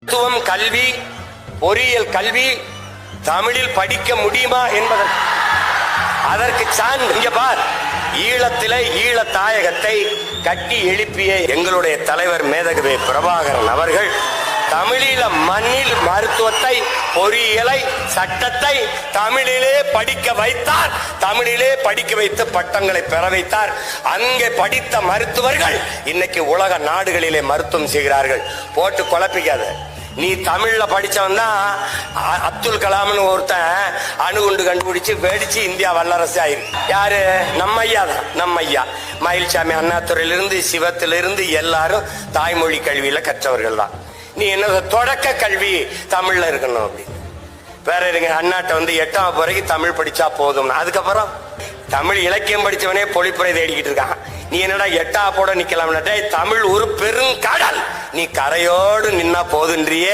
மருத்துவம், கல்வி, பொறியியல் கல்வி தமிழில் படிக்க முடியுமா என்பதற்கு அதற்கு சான்று இங்க பார். ஈழத்திலே ஈழ தாயகத்தை கட்டி எழுப்பிய எங்களுடைய தலைவர் மேதகவே பிரபாகரன் அவர்கள் தமிழீழ மண்ணில் மருத்துவத்தை, பொறியியலை, சட்டத்தை தமிழிலே படிக்க வைத்தார். தமிழிலே படிக்க வைத்து பட்டங்களை பெற வைத்தார். அங்கே படித்த மருத்துவர்கள் இன்னைக்கு உலக நாடுகளிலே மருத்துவம் செய்கிறார்கள். போட்டு குழப்பிக்காத. நீ தமிழ்ல படிச்சவன் தான் அப்துல் கலாம்னு ஒருத்தன் அணுகுண்டு கண்டுபிடிச்சு வெடிச்சு இந்தியா வல்லரசு ஆயிருக்கு. யாரு? நம்ம ஐயா தான். நம்ம ஐயா மயில்சாமி அண்ணாதுரையிலிருந்து சிவத்திலிருந்து எல்லாரும் தாய்மொழி கல்வியில கற்றவர்கள் தான். நீ என்ன தொடக்க கல்வி தமிழ்ல இருக்கணும் அப்படின்னு வேற இருங்க. அண்ணாட்ட வந்து 8ஆம் வரைக்கும் தமிழ் படிச்சா போதும். அதுக்கப்புறம் தமிழ் இலக்கியம் படிச்சவனே பொழிப்புரை தேடிக்கிட்டு இருக்கான். நீ என்னடா 8ஆம் போட நிக்கலாம்? தமிழ் ஒரு பெருங்கடல், நீ கரையோடு நின்னா போதுன்றியே.